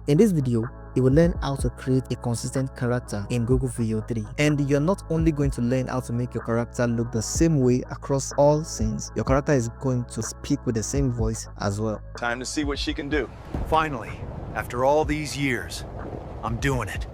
In this video, you will learn how to create a consistent character in Google Veo 3. And you're not only going to learn how to make your character look the same way across all scenes, your character is going to speak with the same voice as well. Time to see what she can do. Finally, after all these years, I'm doing it.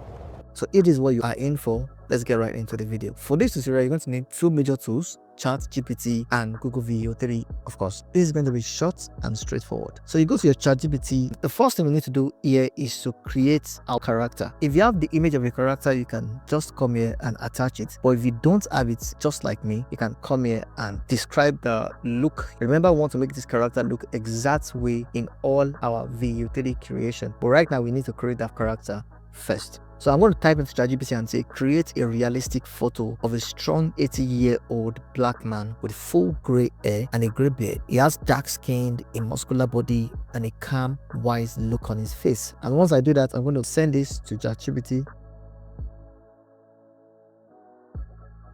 So it is what you are in for. Let's get right into the video. For this tutorial, you're going to need two major tools: ChatGPT and Google Veo 3. Of course, this is going to be short and straightforward. So you go to your ChatGPT. The first thing we need to do here is to create our character. If you have the image of a character, you can just come here and attach it. But if you don't have it, just like me, you can come here and describe the look. Remember, we want to make this character look exact way in all our Veo 3 creation. But right now, we need to create that character first. So I'm going to type into ChatGPT and say, create a realistic photo of a strong 80-year-old black man with full gray hair and a gray beard. He has dark-skinned, a muscular body, and a calm, wise look on his face. And once I do that, I'm going to send this to ChatGPT.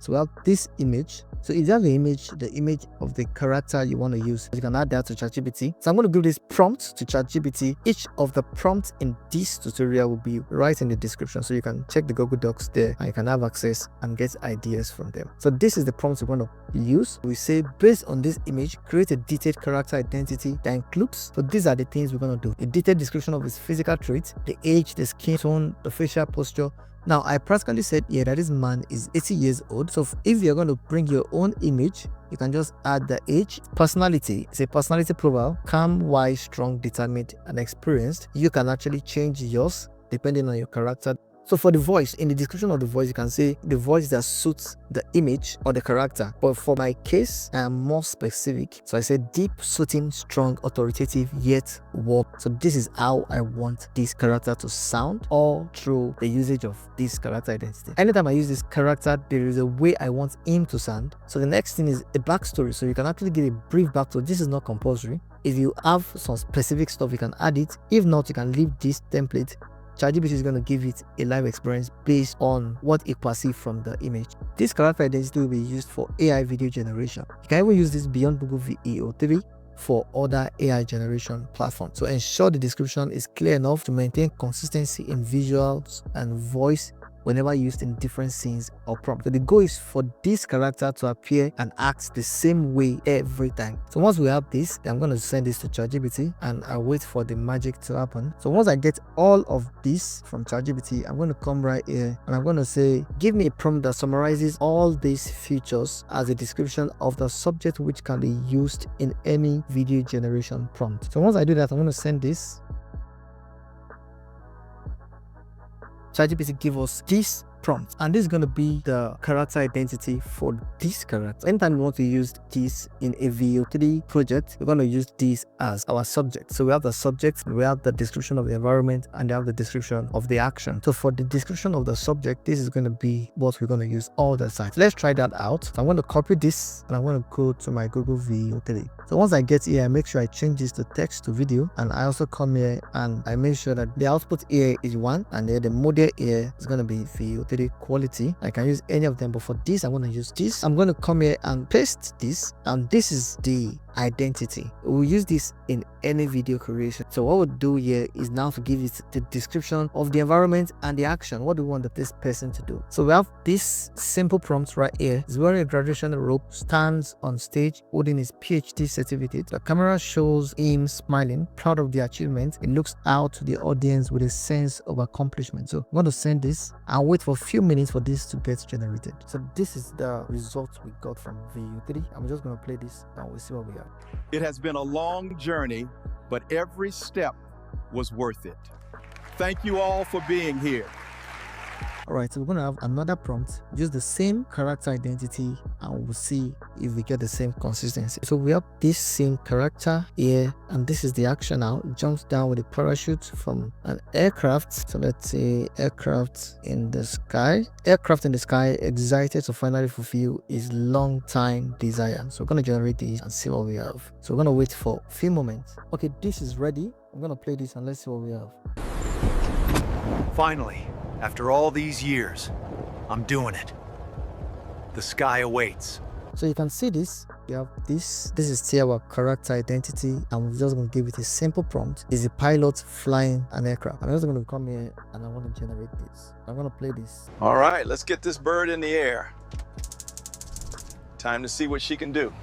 So we have this image. So if you have the image of the character you want to use, you can add that to ChatGPT. So I'm going to give this prompt to ChatGPT. Each of the prompts in this tutorial will be right in the description, so you can check the Google Docs there and you can have access and get ideas from them. So this is the prompt we're going to use. We say, based on this image, create a detailed character identity that includes. So these are the things we're going to do: a detailed description of his physical traits, the age, the skin tone, the facial posture. Now, I practically said here that this man is 80 years old. So if you're going to bring your own image, you can just add the age. Personality is a personality profile: calm, wise, strong, determined, and experienced. You can actually change yours depending on your character. So for the voice, in the description of the voice, you can say the voice that suits the image or the character. But for my case, I am more specific. So I say deep, soothing, strong, authoritative, yet warm. So this is how I want this character to sound, all through the usage of this character identity. Anytime I use this character, there is a way I want him to sound. So the next thing is a backstory. So you can actually give a brief backstory. This is not compulsory. If you have some specific stuff, you can add it. If not, you can leave this template. ChatGPT is going to give it a live experience based on what it perceived from the image. This character identity will be used for AI video generation. You can even use this beyond Google Veo 3 for other AI generation platforms. So ensure the description is clear enough to maintain consistency in visuals and voice whenever used in different scenes or prompts. So the goal is for this character to appear and act the same way every time. So once we have this, I'm going to send this to ChatGPT and I'll wait for the magic to happen. So once I get all of this from ChatGPT, I'm going to come right here and I'm going to say, give me a prompt that summarizes all these features as a description of the subject which can be used in any video generation prompt. So once I do that, I'm going to send this. ChatGPT give us this prompt, and this is going to be the character identity for this character. Anytime we want to use this in a Veo 3 project, we're going to use this as our subject. So we have the subject, we have the description of the environment, and we have the description of the action. So for the description of the subject, this is going to be what we're going to use all the time. So let's try that out. So I'm going to copy this and I'm going to go to my Google Veo 3. So once I get here, I make sure I change this to text to video, and I also come here and I make sure that the output here is 1, and then the model here is going to be Veo 3 quality. I can use any of them, but for this, I'm going to use this. I'm going to come here and paste this, and this is the identity. We'll use this in any video creation. So what we'll do here is now to give it the description of the environment and the action. What do we want this person to do? So we have this simple prompt right here. He's wearing a graduation robe, stands on stage holding his PhD certificate. The camera shows him smiling, proud of the achievement. He looks out to the audience with a sense of accomplishment. So I'm going to send this and wait for a few minutes for this to get generated. So this is the result we got from Veo 3. I'm just going to play this and we'll see what we have. It has been a long journey, but every step was worth it. Thank you all for being here. Alright, so we're going to have another prompt, use the same character identity, and we'll see if we get the same consistency. So we have this same character here, and this is the action now. It jumps down with a parachute from an aircraft. So let's say aircraft in the sky. Aircraft in the sky, excited to finally fulfill his long time desire. So we're going to generate this and see what we have. So we're going to wait for a few moments. Okay, this is ready. I'm going to play this and let's see what we have. Finally, after all these years, I'm doing it. The sky awaits. So you can see this. We have this is still our character identity, and we're just going to give it a simple prompt. Is a pilot flying an aircraft? I'm just going to come here and I want to generate this. I'm going to play this. All right, let's get this bird in the air. Time to see what she can do.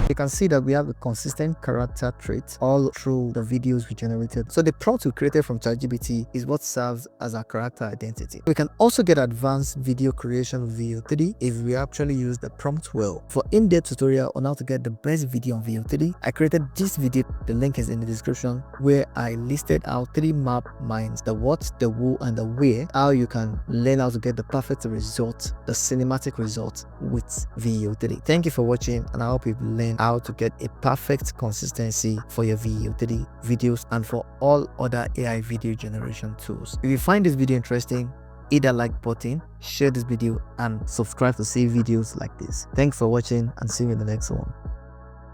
You can see that we have a consistent character trait all through the videos we generated. So the prompt we created from ChatGPT is what serves as our character identity. We can also get advanced video creation with Veo 3 if we actually use the prompt well. For in-depth tutorial on how to get the best video on Veo 3, I created this video. The link is in the description, where I listed out 3 map minds: the what, the who, and the where. How you can learn how to get the perfect result, the cinematic result with Veo 3. Thank you for watching, and I hope you've learned how to get a perfect consistency for your Veo 3 videos and for all other AI video generation tools. If you find this video interesting, hit that like button, share this video, and subscribe to see videos like this. Thanks for watching, and see you in the next one.